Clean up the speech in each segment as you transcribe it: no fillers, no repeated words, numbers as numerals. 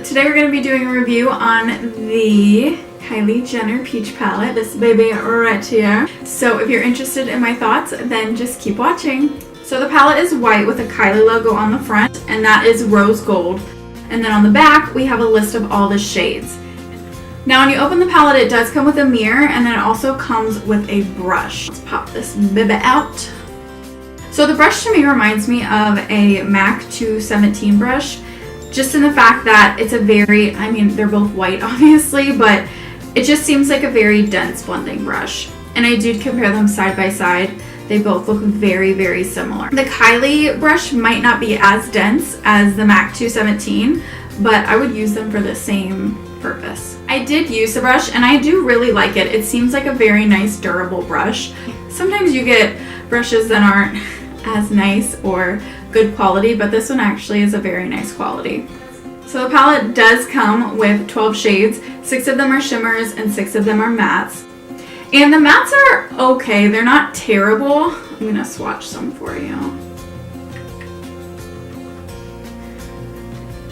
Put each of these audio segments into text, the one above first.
today we're going to be doing a review on the Kylie Jenner Peach Palette, this baby right here. So if you're interested in my thoughts, then just keep watching. So the palette is white with a Kylie logo on the front, and that is rose gold. And then on the back, we have a list of all the shades. Now when you open the palette, it does come with a mirror, and then it also comes with a brush. Let's pop this baby out. So the brush to me reminds me of a MAC 217 brush, just in the fact that it's a very, I mean, they're both white obviously, but it just seems like a very dense blending brush. And I did compare them side by side. They both look very, very similar. The Kylie brush might not be as dense as the MAC 217, but I would use them for the same purpose. I did use the brush and I do really like it. It seems like a very nice durable brush. Sometimes you get brushes that aren't as nice or good quality, but this one actually is a very nice quality. So the palette does come with 12 shades. 6 of them are shimmers and 6 of them are mattes. And the mattes are okay, they're not terrible. I'm gonna swatch some for you.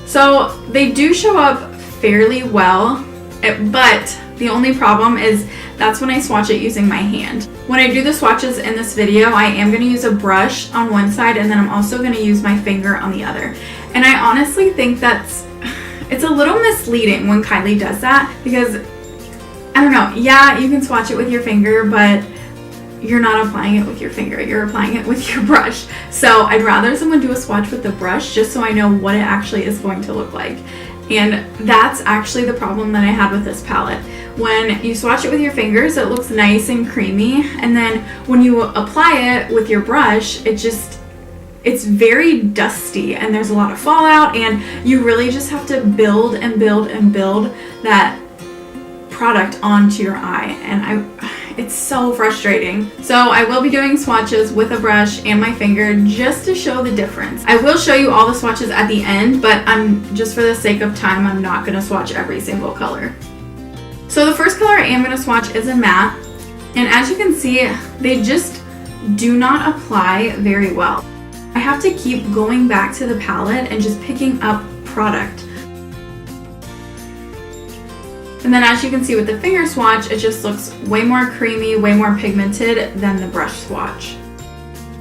So they do show up fairly well, but the only problem is that's when I swatch it using my hand. When I do the swatches in this video, I am gonna use a brush on one side and then I'm also gonna use my finger on the other. And I honestly think it's a little misleading when Kylie does that, because I don't know, yeah, you can swatch it with your finger, but you're not applying it with your finger, you're applying it with your brush. So I'd rather someone do a swatch with the brush just so I know what it actually is going to look like. And that's actually the problem that I had with this palette. When you swatch it with your fingers, it looks nice and creamy, and then when you apply it with your brush, it's very dusty and there's a lot of fallout, and you really just have to build and build and build that product onto your eye, and it's so frustrating. So I will be doing swatches with a brush and my finger just to show the difference. I will show you all the swatches at the end, but just for the sake of time, I'm not going to swatch every single color. So the first color I am going to swatch is a matte, and as you can see, they just do not apply very well. I have to keep going back to the palette and just picking up product. And then as you can see with the finger swatch, it just looks way more creamy, way more pigmented than the brush swatch.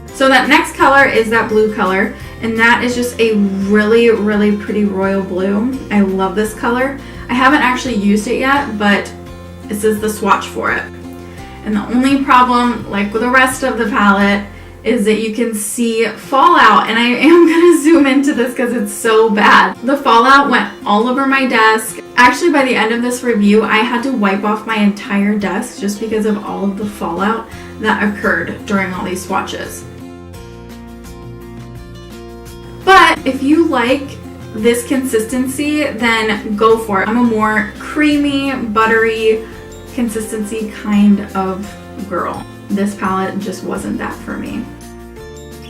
So that next color is that blue color, and that is just a really, really pretty royal blue. I love this color. I haven't actually used it yet, but this is the swatch for it. And the only problem, like with the rest of the palette, is that you can see fallout, and I am going to zoom into this because it's so bad. The fallout went all over my desk. Actually, by the end of this review, I had to wipe off my entire desk just because of all of the fallout that occurred during all these swatches. But if you like this consistency, then go for it. I'm a more creamy, buttery consistency kind of girl. This palette just wasn't that for me.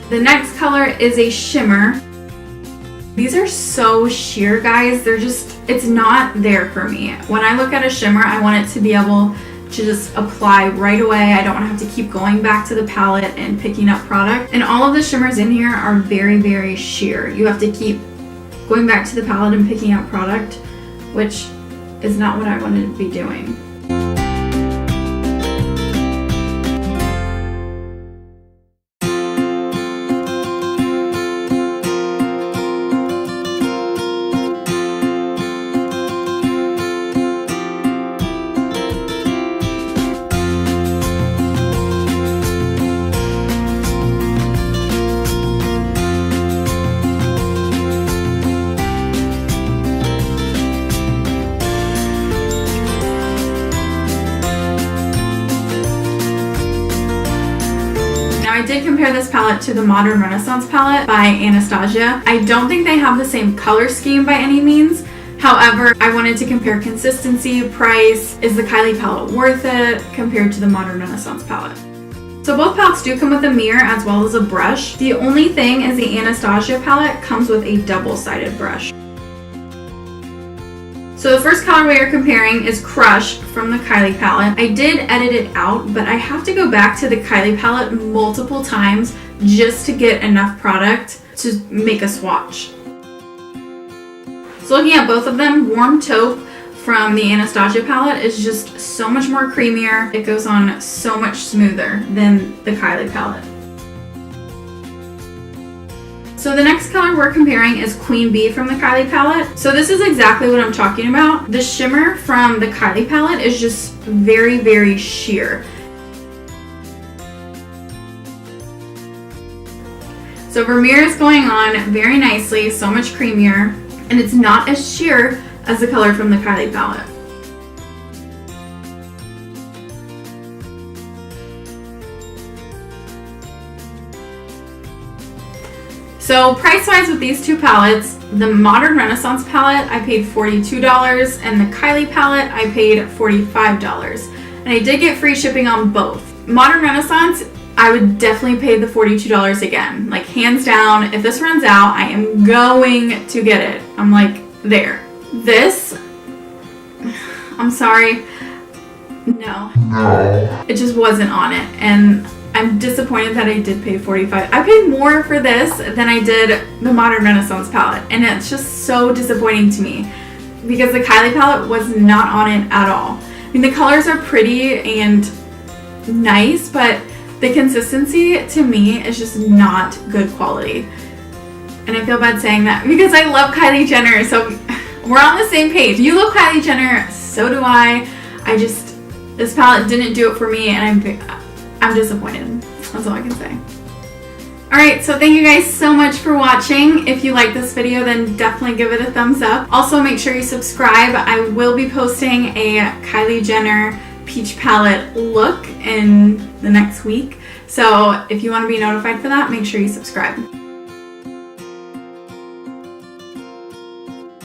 The next color is a shimmer. These are so sheer, guys. It's not there for me. When I look at a shimmer, I want it to be able to just apply right away. I don't want to have to keep going back to the palette and picking up product. And all of the shimmers in here are very, very sheer. You have to keep going back to the palette and picking up product, which is not what I wanted to be doing. I did compare this palette to the Modern Renaissance palette by Anastasia. I don't think they have the same color scheme by any means. However, I wanted to compare consistency, price. Is the Kylie palette worth it compared to the Modern Renaissance palette? So both palettes do come with a mirror as well as a brush. The only thing is the Anastasia palette comes with a double-sided brush. So the first color we are comparing is Crush from the Kylie palette. I did edit it out, but I have to go back to the Kylie palette multiple times just to get enough product to make a swatch. So So looking at both of them, Warm Taupe from the Anastasia palette is just so much more creamier. It goes on so much smoother than the Kylie palette. So the next color we're comparing is Queen Bee from the Kylie palette. So this is exactly what I'm talking about. The shimmer from the Kylie palette is just very, very sheer. So Vermeer is going on very nicely, so much creamier, and it's not as sheer as the color from the Kylie palette. So price-wise with these two palettes, the Modern Renaissance palette I paid $42 and the Kylie palette I paid $45. And I did get free shipping on both. Modern Renaissance, I would definitely pay the $42 again. Like hands down, if this runs out, I am going to get it. I'm like, there. This, I'm sorry, no. It just wasn't on it. And I'm disappointed that I did pay $45. I paid more for this than I did the Modern Renaissance palette, and it's just so disappointing to me because the Kylie palette was not on it at all. I mean, the colors are pretty and nice, but the consistency to me is just not good quality. And I feel bad saying that because I love Kylie Jenner, so we're on the same page. You love Kylie Jenner, so do I. This palette didn't do it for me, and I'm disappointed. That's all I can say. Alright, so thank you guys so much for watching. If you like this video, then definitely give it a thumbs up. Also, make sure you subscribe. I will be posting a Kylie Jenner Peach Palette look in the next week. So if you want to be notified for that, make sure you subscribe.